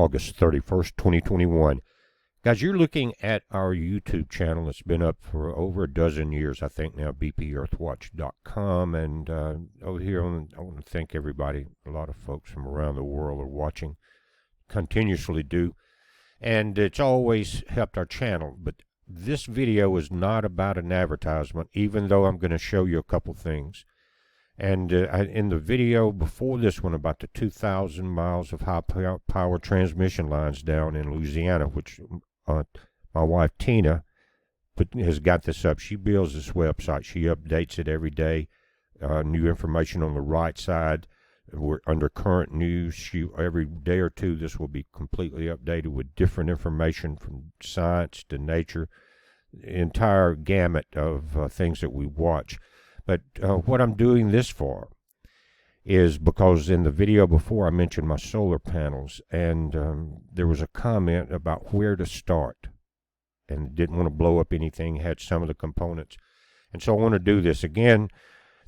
August 31st, 2021. Guys, you're looking at our YouTube channel. It's been up for over a dozen years, I think now, bpearthwatch.com. And over here, I want to thank everybody. A lot of folks from around the world are watching, continuously do. And it's always helped our channel. But this video is not about an advertisement, even though I'm going to show you a couple things. And in the video before this one about the 2,000 miles of high power transmission lines down in Louisiana, which my wife Tina has got this up. She builds this website. She updates it every day. New information on the right side. We're under current news. Every day or two, this will be completely updated with different information from science to nature, the entire gamut of things that we watch. But what I'm doing this for is because in the video before I mentioned my solar panels, and there was a comment about where to start, and didn't want to blow up anything, had some of the components. And so I want to do this. Again,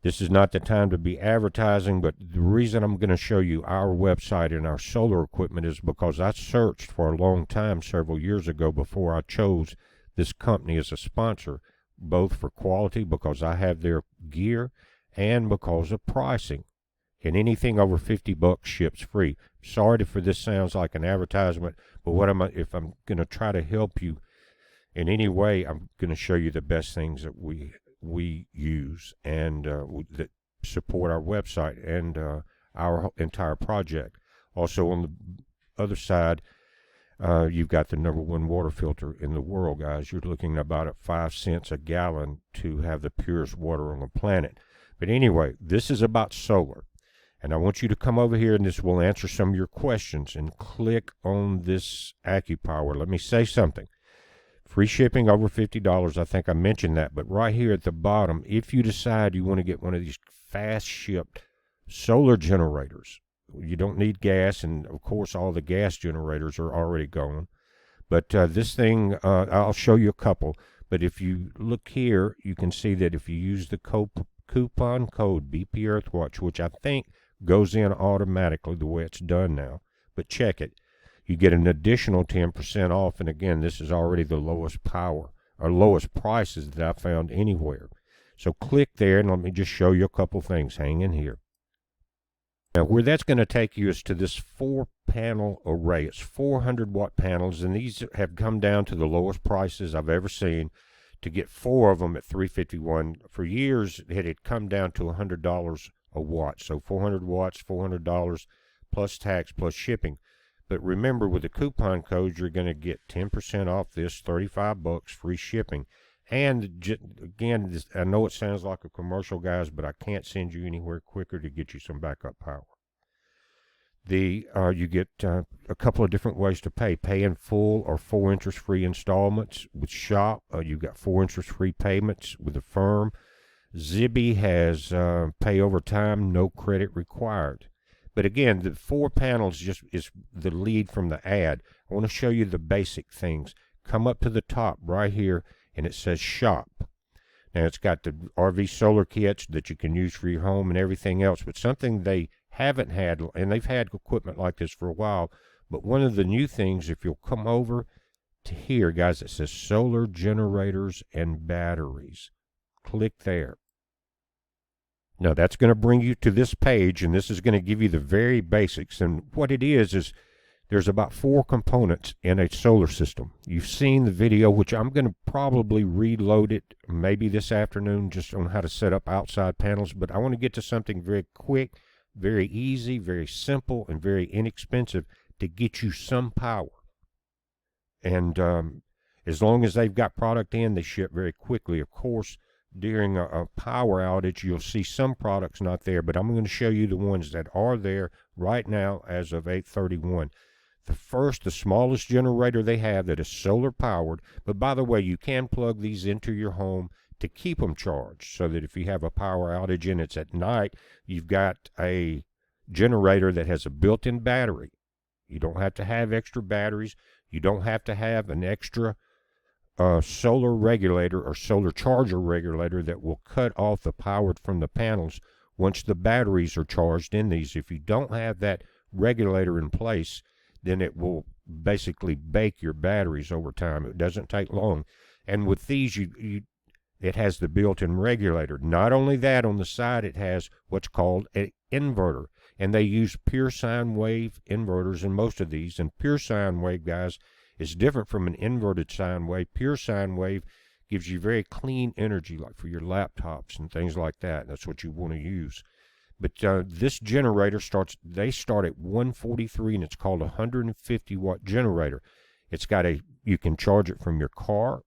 this is not the time to be advertising, but the reason I'm going to show you our website and our solar equipment is because I searched for a long time, several years ago, before I chose this company as a sponsor, both for quality, because I have their gear, and because of pricing. And anything over $50 ships free. Sorry if this sounds like an advertisement, but if I'm going to try to help you in any way, I'm going to show you the best things that we use and that support our website and our entire project. Also on the other side, you've got the #1 water filter in the world, guys. You're looking about at 5 cents a gallon to have the purest water on the planet. But anyway, this is about solar. And I want you to come over here, and this will answer some of your questions, and click on this AccuPower. Let me say something. Free shipping over $50. I think I mentioned that. But right here at the bottom, if you decide you want to get one of these fast shipped solar generators, you don't need gas, and of course all the gas generators are already gone. But this thing, I'll show you a couple. But if you look here, you can see that if you use the coupon code BPEarthWatch, which I think goes in automatically the way it's done now, but check it, you get an additional 10% off. And again, this is already the lowest power or lowest prices that I found anywhere. So click there, and let me just show you a couple things. Hang in here. Now, where that's going to take you is to this 4-panel array. It's 400-watt panels, and these have come down to the lowest prices I've ever seen. To get 4 of them at $351, for years it had come down to $100 a watt. So 400 watts, $400 plus tax plus shipping. But remember, with the coupon code, you're going to get 10% off this, $35 free shipping. And again, I know it sounds like a commercial, guys, but I can't send you anywhere quicker to get you some backup power. You get a couple of different ways to pay. Pay in full or 4 interest-free installments. With Shop, you've got 4 interest-free payments with the firm. Zibby has pay over time, no credit required. But again, the 4 panels just is the lead from the ad. I want to show you the basic things. Come up to the top right here, and it says Shop. Now, it's got the RV solar kits that you can use for your home and everything else, but something they haven't had, and they've had equipment like this for a while, but one of the new things, if you'll come over to here, guys, it says Solar Generators and Batteries. Click there. Now, that's going to bring you to this page, and this is going to give you the very basics. And what it is there's about 4 components in a solar system. You've seen the video, which I'm going to probably reload it maybe this afternoon just on how to set up outside panels. But I want to get to something very quick, very easy, very simple, and very inexpensive to get you some power. And as long as they've got product in, they ship very quickly. Of course, during a power outage, you'll see some products not there, but I'm going to show you the ones that are there right now as of 8/31. The smallest generator they have that is solar powered, but by the way, you can plug these into your home to keep them charged, so that if you have a power outage and it's at night, you've got a generator that has a built-in battery. You don't have to have extra batteries. You don't have to have an extra solar regulator or solar charger regulator that will cut off the power from the panels once the batteries are charged in these. If you don't have that regulator in place, then it will basically bake your batteries over time. It doesn't take long. And with these, it has the built-in regulator. Not only that, on the side it has what's called an inverter. And they use pure sine wave inverters in most of these. And pure sine wave, guys, is different from an inverted sine wave. Pure sine wave gives you very clean energy, like for your laptops and things like that. That's what you want to use. But this generator they start at 143, and it's called a 150 watt generator. It's got you can charge it from your car,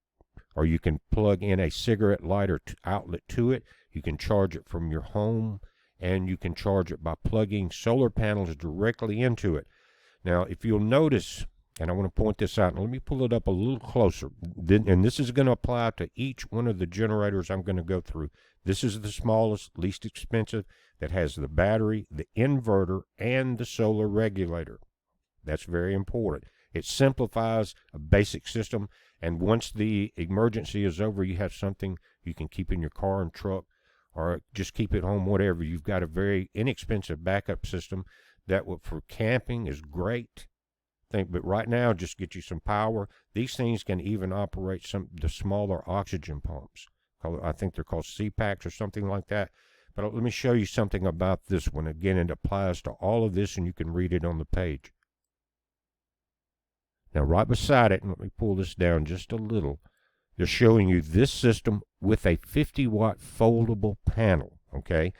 or you can plug in a cigarette lighter outlet to it. You can charge it from your home, and you can charge it by plugging solar panels directly into it. Now, if you'll notice, and I want to point this out, and let me pull it up a little closer, and this is going to apply to each one of the generators I'm going to go through. This is the smallest, least expensive, that has the battery, the inverter, and the solar regulator. That's very important. It simplifies a basic system, and once the emergency is over, you have something you can keep in your car and truck, or just keep at home, whatever. You've got a very inexpensive backup system that for camping is great. But right now, just get you some power. These things can even operate the smaller oxygen pumps. I think they're called CPACs or something like that. But let me show you something about this one. Again, it applies to all of this, and you can read it on the page. Now, right beside it, and let me pull this down just a little, they're showing you this system with a 50-watt foldable panel, okay?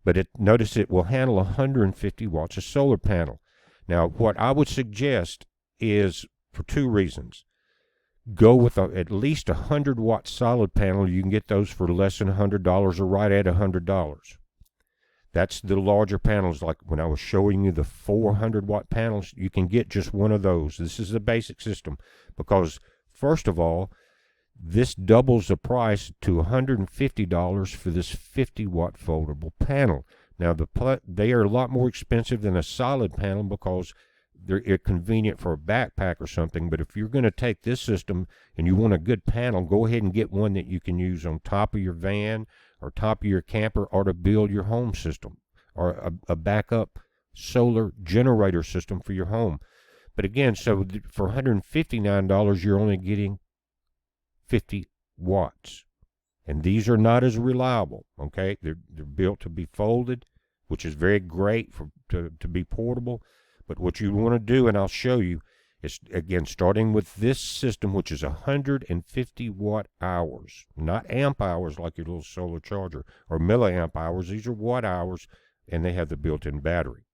But notice it will handle 150 watts of solar panel. Now, what I would suggest is, for two reasons, go with at least a 100-watt solid panel. You can get those for less than $100 or right at $100. That's the larger panels. Like when I was showing you the 400-watt panels, you can get just one of those. This is the basic system because, first of all, this doubles the price to $150 for this 50-watt foldable panel. Now, they are a lot more expensive than a solid panel because they're convenient for a backpack or something. But if you're going to take this system and you want a good panel, go ahead and get one that you can use on top of your van or top of your camper, or to build your home system, or a backup solar generator system for your home. But again, so for $159, you're only getting 50 watts. And these are not as reliable, okay? They're built to be folded, which is very great to be portable. But what you want to do, and I'll show you, is, again, starting with this system, which is 150 watt hours, not amp hours like your little solar charger, or milliamp hours. These are watt hours, and they have the built-in battery.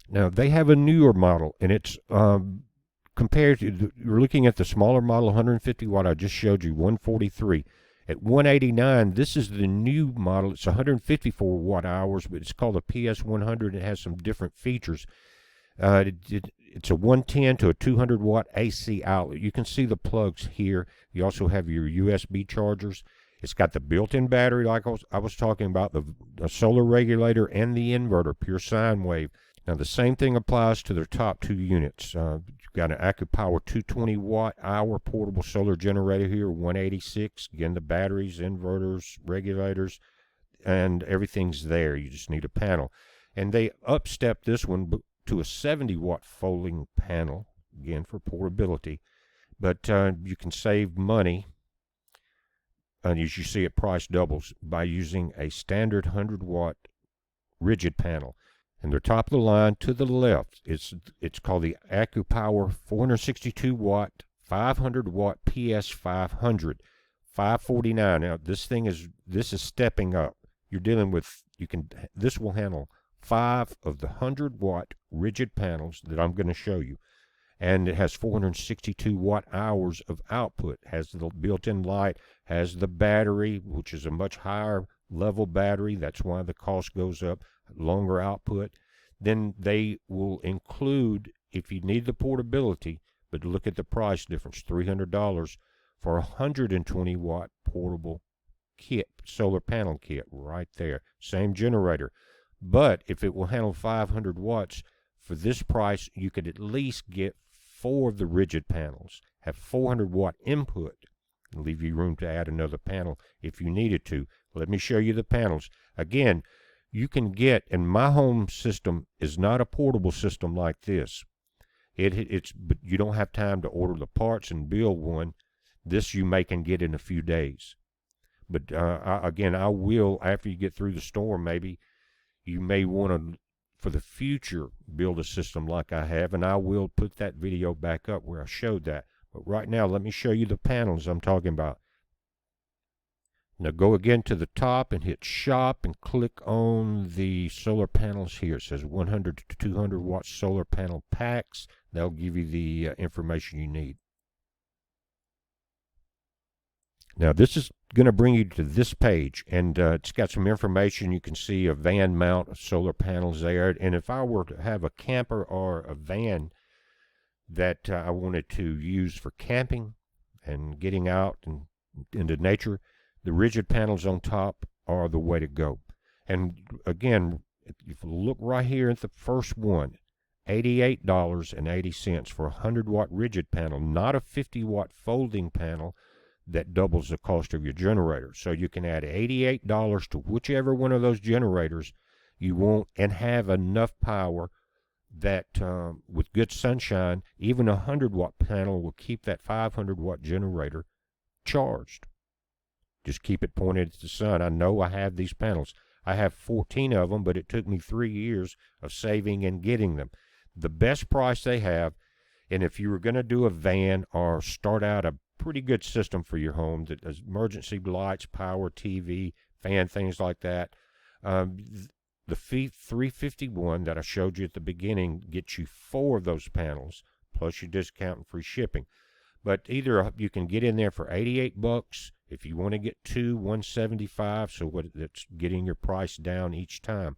Now, they have a newer model, and it's compared to, you're looking at the smaller model, 150 watt, I just showed you, 143. At 189, this is the new model. It's 154 watt hours, but it's called a PS100. It has some different features. It's a 110 to a 200 watt AC outlet. You can see the plugs here. You also have your USB chargers. It's got the built-in battery, like I was talking about, the solar regulator and the inverter, pure sine wave. Now, the same thing applies to their top two units. You've got an AccuPower 220 watt hour portable solar generator here, 186. Again, the batteries, inverters, regulators, and everything's there. You just need a panel. And they upstep this one to a 70 watt folding panel, again for portability. But you can save money, and as you see, it price doubles by using a standard 100 watt rigid panel. And they're top of the line to the left. It's called the AccuPower 462 watt 500 watt PS500, $549. Now this is stepping up. You're dealing with, this will handle 5 of the 100 watt rigid panels that I'm going to show you, and it has 462 watt hours of output. Has the built-in light, has the battery, which is a much higher level battery. That's why the cost goes up. Longer output. Then they will include, if you need the portability, but look at the price difference, $300 for a 120 watt portable kit, solar panel kit right there. Same generator. But if it will handle 500 watts, for this price, you could at least get 4 of the rigid panels, have 400 watt input, and leave you room to add another panel if you needed to. Let me show you the panels. Again, you can get, and my home system is not a portable system like this. But you don't have time to order the parts and build one. This you may can get in a few days. But again, I will, after you get through the storm, maybe you may want to, for the future, build a system like I have, and I will put that video back up where I showed that. But right now, let me show you the panels I'm talking about. Now go again to the top and hit shop and click on the solar panels here. It says 100 to 200 watt solar panel packs. That'll give you the information you need. Now this is going to bring you to this page, and it's got some information. You can see a van mount of solar panels there. And if I were to have a camper or a van that I wanted to use for camping and getting out and into nature, the rigid panels on top are the way to go. And again, if you look right here at the first one, $88.80 for a 100 watt rigid panel, not a 50 watt folding panel that doubles the cost of your generator. So you can add $88 to whichever one of those generators you want and have enough power that with good sunshine, even a 100 watt panel will keep that 500 watt generator charged. Just keep it pointed at the sun. I know I have these panels. I have 14 of them, but it took me 3 years of saving and getting them. The best price they have, and if you were going to do a van or start out a pretty good system for your home that has emergency lights, power, TV, fan, things like that, the 351 that I showed you at the beginning gets you 4 of those panels, plus your discount and free shipping. But either you can get in there for $88. If you want to get 2, $175. So that's getting your price down each time.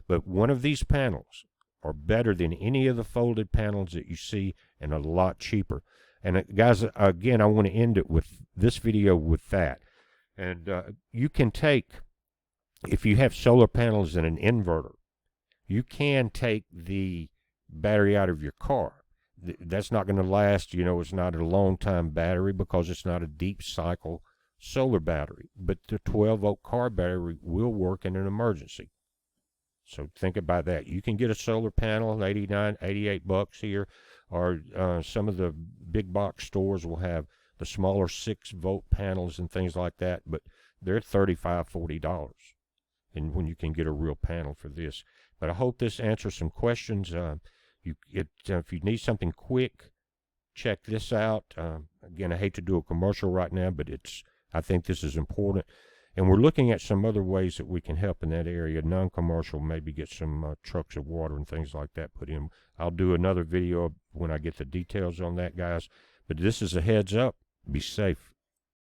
But one of these panels are better than any of the folded panels that you see, and a lot cheaper. And guys, again, I want to end it with this video with that. And you can take, if you have solar panels and an inverter, you can take the battery out of your car. That's not going to last, it's not a long time battery because it's not a deep cycle solar battery. But the 12-volt car battery will work in an emergency. So think about that. You can get a solar panel, $88 here, or some of the big box stores will have the smaller 6-volt panels and things like that, but they're $35, $40. And when you can get a real panel for this. But I hope this answers some questions. If you need something quick, check this out. Again, I hate to do a commercial right now, but I think this is important. And we're looking at some other ways that we can help in that area, non-commercial, maybe get some trucks of water and things like that put in. I'll do another video when I get the details on that, guys. But this is a heads up. Be safe.